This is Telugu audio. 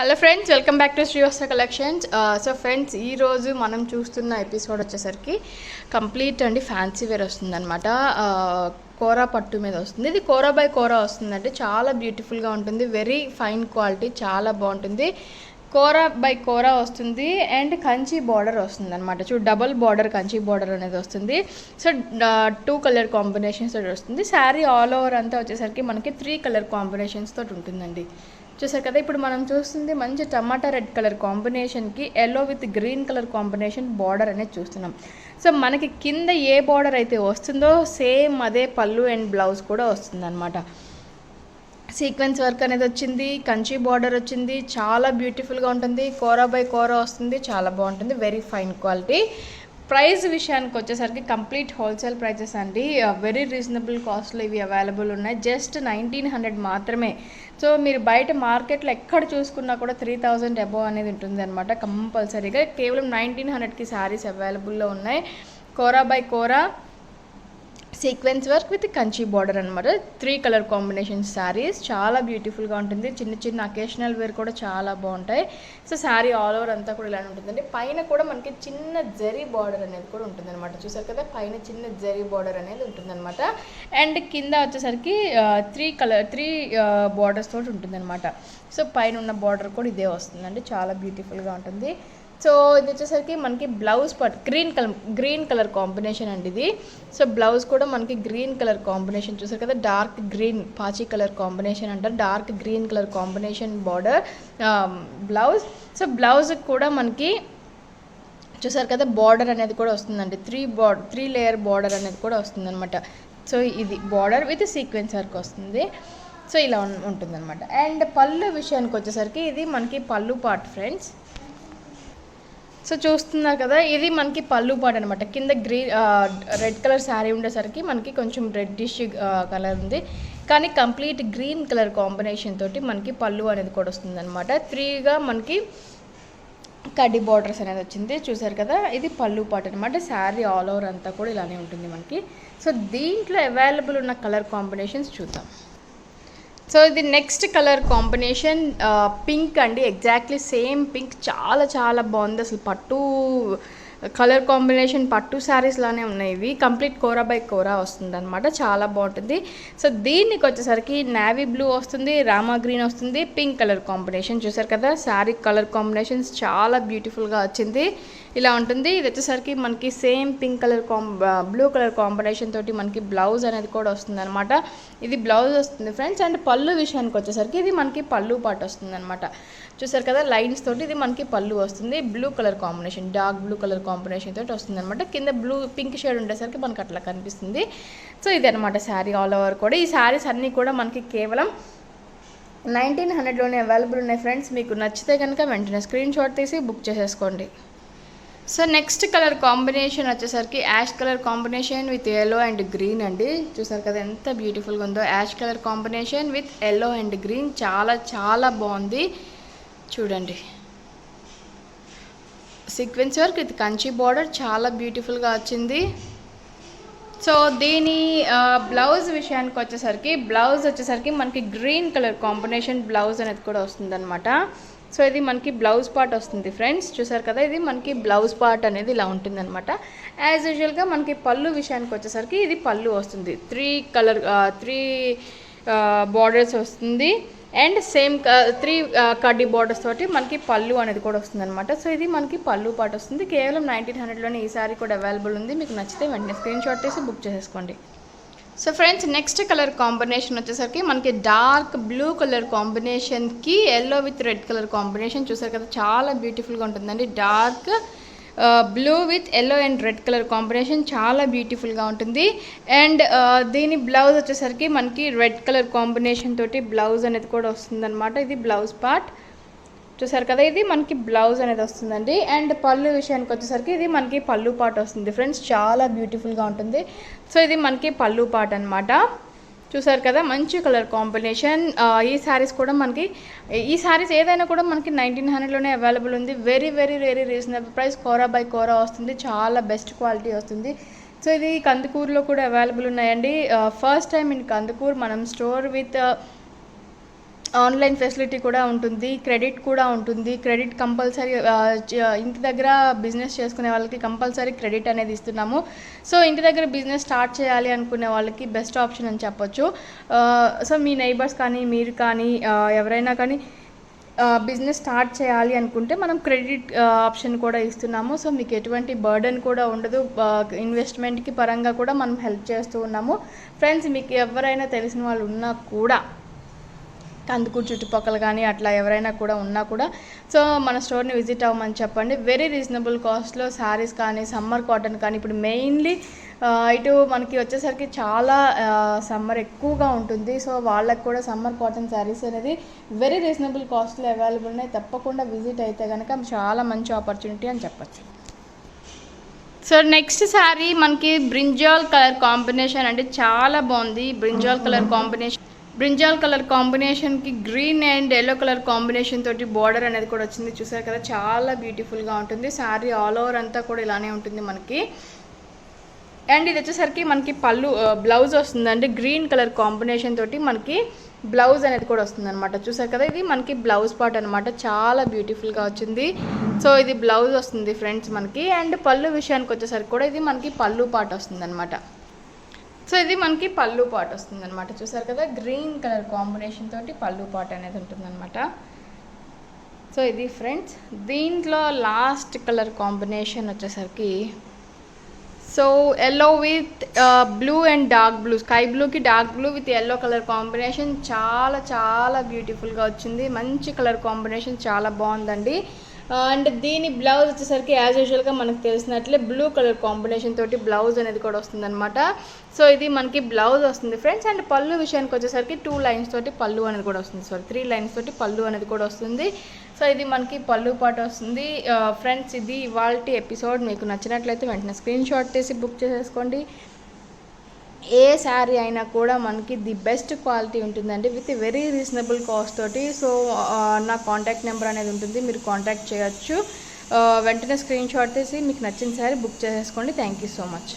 Hello friends, welcome back to Srivastra collections. So friends, ఈరోజు మనం చూస్తున్న ఎపిసోడ్ వచ్చేసరికి కంప్లీట్ అండి ఫ్యాన్సీ వేర్ వస్తుందన్నమాట. కోరా పట్టు మీద వస్తుంది. ఇది కోరా బై కోరా వస్తుందండి. చాలా బ్యూటిఫుల్గా ఉంటుంది. వెరీ ఫైన్ క్వాలిటీ, చాలా బాగుంటుంది. కోరా బై కోరా వస్తుంది అండ్ కంచి బార్డర్ వస్తుంది అనమాట. డబల్ బార్డర్ కంచి బార్డర్ అనేది వస్తుంది. సో 2 కలర్ కాంబినేషన్స్ తోటి వస్తుంది. శారీ ఆల్ ఓవర్ అంతా వచ్చేసరికి మనకి 3 కలర్ కాంబినేషన్స్ తోటి ఉంటుందండి. చూసారు కదా, ఇప్పుడు మనం చూస్తుంది మంచి టమాటా రెడ్ కలర్ కాంబినేషన్కి yellow with green colour combination border అనేది చూస్తున్నాం. సో మనకి కింద ఏ బార్డర్ అయితే వస్తుందో సేమ్ అదే పళ్ళు అండ్ బ్లౌజ్ కూడా వస్తుంది అనమాట. సీక్వెన్స్ వర్క్ అనేది వచ్చింది, కంచి బార్డర్ వచ్చింది, చాలా బ్యూటిఫుల్గా ఉంటుంది. కోరా బై కోరా వస్తుంది, చాలా బాగుంటుంది. Very fine quality. ప్రైస్ విషయానికి వచ్చేసరికి కంప్లీట్ హోల్సేల్ ప్రైజెస్ అండి. వెరీ రీజనబుల్ కాస్ట్లో ఇవి అవైలబుల్ ఉన్నాయి. జస్ట్ 1900 మాత్రమే. సో మీరు బయట మార్కెట్లో ఎక్కడ చూసుకున్నా కూడా 3000 అబోవ్ అనేది ఉంటుంది అనమాట కంపల్సరీగా. కేవలం 1900కి శారీస్ అవైలబుల్లో ఉన్నాయి. Kora by kora sequence work with Kanchi border అనమాట. 3 కలర్ కాంబినేషన్ శారీస్ చాలా బ్యూటిఫుల్గా ఉంటుంది. చిన్న చిన్న అకేషనల్ వేర్ కూడా చాలా బాగుంటాయి. సో శారీ ఆల్ ఓవర్ అంతా కూడా ఇలానే ఉంటుందండి. పైన కూడా మనకి చిన్న జరీ బార్డర్ అనేది కూడా ఉంటుంది అనమాట. చూసారు కదా, పైన చిన్న జరీ బార్డర్ అనేది ఉంటుందన్నమాట. అండ్ కింద వచ్చేసరికి 3 బార్డర్స్ తోటి ఉంటుందన్నమాట. సో పైన ఉన్న బార్డర్ కూడా ఇదే వస్తుందండి. చాలా బ్యూటిఫుల్గా ఉంటుంది. సో ఇది వచ్చేసరికి మనకి బ్లౌజ్ గ్రీన్ కలర్ కాంబినేషన్ అండి ఇది. సో బ్లౌజ్ కూడా మనకి గ్రీన్ కలర్ కాంబినేషన్ చూసారు కదా, డార్క్ గ్రీన్ పాచి కలర్ కాంబినేషన్ అంటారు. Dark green colour combination border blouse. So blouse కూడా మనకి చూసారు కదా, బార్డర్ అనేది కూడా వస్తుందండి. 3 లేయర్ బార్డర్ అనేది కూడా వస్తుంది అనమాట. సో ఇది బార్డర్ విత్ సీక్వెన్స్ వర్క్ వస్తుంది. సో ఇలా ఉంటుందన్నమాట. అండ్ పళ్ళు విషయానికి వచ్చేసరికి ఇది మనకి పళ్ళు పార్ట్ ఫ్రెండ్స్. సో చూస్తున్నారు కదా, ఇది మనకి పళ్ళు పాట అనమాట. కింద రెడ్ కలర్ శారీ ఉండేసరికి మనకి కొంచెం రెడ్డిష్ కలర్ ఉంది, కానీ కంప్లీట్ గ్రీన్ కలర్ కాంబినేషన్ తోటి మనకి పళ్ళు అనేది కూడా వస్తుంది అనమాట. 3గా మనకి కడ్డీ బార్డర్స్ అనేది వచ్చింది. చూసారు కదా, ఇది పళ్ళు పాట అనమాట. శారీ ఆల్ ఓవర్ అంతా కూడా ఇలానే ఉంటుంది మనకి. సో దీంట్లో అవైలబుల్ ఉన్న కలర్ కాంబినేషన్స్ చూద్దాం. సో ఇది నెక్స్ట్ కలర్ కాంబినేషన్ పింక్ అండి. Exactly same pink. చాలా చాలా బాగుంది అసలు. పట్టు కలర్ కాంబినేషన్ పట్టు శారీస్ లానే ఉన్నాయి ఇవి. కంప్లీట్ కోరా బై కోరా వస్తుంది అనమాట. చాలా బాగుంటుంది. సో దీనికి వచ్చేసరికి నావీ బ్లూ వస్తుంది, రామా గ్రీన్ వస్తుంది, పింక్ కలర్ కాంబినేషన్. చూసారు కదా, శారీ కలర్ కాంబినేషన్స్ చాలా బ్యూటిఫుల్గా వచ్చింది. ఇలా ఉంటుంది. ఇది వచ్చేసరికి మనకి same pink colour blue colour combination తోటి మనకి బ్లౌజ్ అనేది కూడా వస్తుంది అనమాట. ఇది బ్లౌజ్ వస్తుంది ఫ్రెండ్స్. అండ్ పళ్ళు విషయానికి వచ్చేసరికి ఇది మనకి పళ్ళు పాటు వస్తుంది అనమాట. చూసారు కదా, లైన్స్ తోటి ఇది మనకి పళ్ళు వస్తుంది. Blue colour combination, dark blue colour combination తోటి వస్తుంది అనమాట. కింద పింక్ షేడ్ ఉండేసరికి మనకి అట్లా కనిపిస్తుంది. సో ఇది అనమాట శారీ ఆల్ ఓవర్ కూడా. ఈ శారీస్ అన్నీ కూడా మనకి కేవలం 1900లోనే అవైలబుల్ ఉన్నాయి ఫ్రెండ్స్. మీకు నచ్చితే కనుక వెంటనే స్క్రీన్ షాట్ తీసి బుక్ చేసేసుకోండి. సో నెక్స్ట్ కలర్ కాంబినేషన్ వచ్చేసరికి ash colour combination with yellow and green అండి. చూసారు కదా ఎంత బ్యూటిఫుల్గా ఉందో. Ash colour combination with yellow and green చాలా చాలా బాగుంది. చూడండి, sequence work with Kanchi border చాలా బ్యూటిఫుల్గా వచ్చింది. సో దీని బ్లౌజ్ విషయానికి వచ్చేసరికి మనకి గ్రీన్ కలర్ కాంబినేషన్ బ్లౌజ్ అనేది కూడా వస్తుందన్నమాట. సో ఇది మనకి బ్లౌజ్ పార్ట్ వస్తుంది ఫ్రెండ్స్. చూసారు కదా, ఇది మనకి బ్లౌజ్ పార్ట్ అనేది ఇలా ఉంటుందన్నమాట. యాజ్ యూజువల్గా మనకి పళ్ళు విషయానికి వచ్చేసరికి ఇది పళ్ళు వస్తుంది. 3 బార్డర్స్ వస్తుంది. అండ్ సేమ్ 3 కడ్డీ బార్డర్స్ తోటి మనకి పళ్ళు అనేది కూడా వస్తుంది అనమాట. సో ఇది మనకి పళ్ళు పార్ట్ వస్తుంది. కేవలం 1900లోనే ఈ సారీ కూడా అవైలబుల్ ఉంది. మీకు నచ్చితే వెంటనే స్క్రీన్ షాట్ తీసి బుక్ చేసేసుకోండి. So friends, next colour combination వచ్చేసరికి మనకి డార్క్ బ్లూ కలర్ కాంబినేషన్కి yellow with red colour combination. చూసారు కదా, చాలా బ్యూటిఫుల్గా ఉంటుందండి. Dark blue with yellow and red colour combination చాలా బ్యూటిఫుల్గా ఉంటుంది. అండ్ దీని బ్లౌజ్ వచ్చేసరికి మనకి రెడ్ కలర్ కాంబినేషన్ తోటి బ్లౌజ్ అనేది కూడా వస్తుందన్నమాట. ఇది బ్లౌజ్ పార్ట్. చూసారు కదా, ఇది మనకి బ్లౌజ్ అనేది వస్తుందండి. అండ్ పళ్ళు విషయానికి వచ్చేసరికి ఇది మనకి పళ్ళు పార్ట్ వస్తుంది ఫ్రెండ్స్. చాలా బ్యూటిఫుల్గా ఉంటుంది. సో ఇది మనకి పళ్ళు పార్ట్ అనమాట. చూసారు కదా, మంచి కలర్ కాంబినేషన్. ఈ శారీస్ కూడా మనకి ఏదైనా కూడా మనకి 1900లోనే అవైలబుల్ ఉంది. Very very very reasonable price. Kora by kora వస్తుంది. చాలా బెస్ట్ క్వాలిటీ వస్తుంది. సో ఇది కందుకూరులో కూడా అవైలబుల్ ఉన్నాయండి. ఫస్ట్ టైం ఇన్ కందుకూరు మనం స్టోర్ విత్ ఆన్లైన్ ఫెసిలిటీ కూడా ఉంటుంది, క్రెడిట్ కూడా ఉంటుంది. క్రెడిట్ కంపల్సరీ ఇంటి దగ్గర బిజినెస్ చేసుకునే వాళ్ళకి కంపల్సరీ క్రెడిట్ అనేది ఇస్తున్నాము. సో ఇంటి దగ్గర బిజినెస్ స్టార్ట్ చేయాలి అనుకునే వాళ్ళకి బెస్ట్ ఆప్షన్ అని చెప్పొచ్చు. సో మీ నైబర్స్ కానీ మీరు కానీ ఎవరైనా కానీ బిజినెస్ స్టార్ట్ చేయాలి అనుకుంటే మనం క్రెడిట్ ఆప్షన్ కూడా ఇస్తున్నాము. సో మీకు ఎటువంటి బర్డెన్ కూడా ఉండదు. ఇన్వెస్ట్మెంట్కి పరంగా కూడా మనం హెల్ప్ చేస్తూ ఉన్నాము. ఫ్రెండ్స్, మీకు ఎవరైనా తెలిసిన వాళ్ళు ఉన్నా కూడా, కందుకూరు చుట్టుపక్కల కానీ అట్లా ఎవరైనా కూడా ఉన్నా కూడా సో మన స్టోర్ని విజిట్ అవ్వమని చెప్పండి. వెరీ రీజనబుల్ కాస్ట్లో శారీస్ కానీ, సమ్మర్ కాటన్ కానీ, ఇప్పుడు మెయిన్లీ ఇటు మనకి వచ్చేసరికి చాలా సమ్మర్ ఎక్కువగా ఉంటుంది. సో వాళ్ళకి కూడా సమ్మర్ కాటన్ శారీస్ అనేది వెరీ రీజనబుల్ కాస్ట్లో అవైలబుల్ ఉన్నాయి. తప్పకుండా విజిట్ అయితే కనుక చాలా మంచి ఆపర్చునిటీ అని చెప్పచ్చు. సో నెక్స్ట్ శారీ మనకి బ్రింజాల్ కలర్ కాంబినేషన్ అంటే చాలా బాగుంది. బ్రింజాల్ కలర్ కాంబినేషన్కి green and yellow colour combination తోటి బార్డర్ అనేది కూడా వచ్చింది. చూసారు కదా, చాలా బ్యూటిఫుల్గా ఉంటుంది. శారీ ఆల్ ఓవర్ అంతా కూడా ఇలానే ఉంటుంది మనకి. అండ్ ఇది వచ్చేసరికి మనకి పళ్ళు బ్లౌజ్ వస్తుందండి. గ్రీన్ కలర్ కాంబినేషన్ తోటి మనకి బ్లౌజ్ అనేది కూడా వస్తుంది అనమాట. చూసారు కదా, ఇది మనకి బ్లౌజ్ పార్ట్ అనమాట. చాలా బ్యూటిఫుల్గా వచ్చింది. సో ఇది బ్లౌజ్ వస్తుంది ఫ్రెండ్స్ మనకి. అండ్ పళ్ళు విషయానికి వచ్చేసరికి కూడా ఇది మనకి పళ్ళు పార్ట్ వస్తుంది అనమాట. సో ఇది మనకి పళ్ళు పార్ట్ వస్తుంది అనమాట. చూసారు కదా, గ్రీన్ కలర్ కాంబినేషన్ తోటి పళ్ళు పార్ట్ అనేది ఉంటుందన్నమాట. సో ఇది ఫ్రెండ్స్, దీంట్లో లాస్ట్ కలర్ కాంబినేషన్ వచ్చేసరికి so yellow with blue and dark blue, sky బ్లూకి dark blue with yellow colour combination చాలా చాలా బ్యూటిఫుల్గా వచ్చింది. మంచి కలర్ కాంబినేషన్, చాలా బాగుందండి. అండ్ దీని బ్లౌజ్ వచ్చేసరికి యాజ్ యూజువల్గా మనకు తెలిసినట్లే బ్లూ కలర్ కాంబినేషన్ తోటి బ్లౌజ్ అనేది కూడా వస్తుందన్నమాట. సో ఇది మనకి బ్లౌజ్ వస్తుంది ఫ్రెండ్స్. అండ్ పళ్ళు విషయానికి వచ్చేసరికి 2 లైన్స్ తోటి పళ్ళు అనేది కూడా వస్తుంది. 3 లైన్స్ తోటి పళ్ళు అనేది కూడా వస్తుంది. సో ఇది మనకి పళ్ళు పాటు వస్తుంది. ఫ్రెండ్స్, ఇది ఇవాల్టి ఎపిసోడ్ మీకు నచ్చినట్లయితే వెంటనే స్క్రీన్ షాట్ తీసి బుక్ చేసేసుకోండి. ఏ శారీ అయినా కూడా మనకి ది బెస్ట్ క్వాలిటీ ఉంటుందండి, విత్ వెరీ రీజనబుల్ కాస్ట్ తోటి. సో నా కాంటాక్ట్ నెంబర్ అనేది ఉంటుంది, మీరు కాంటాక్ట్ చేయొచ్చు. వెంటనే స్క్రీన్ షాట్ తీసి మీకు నచ్చిన శారీ బుక్ చేసేసుకోండి. Thank you so much.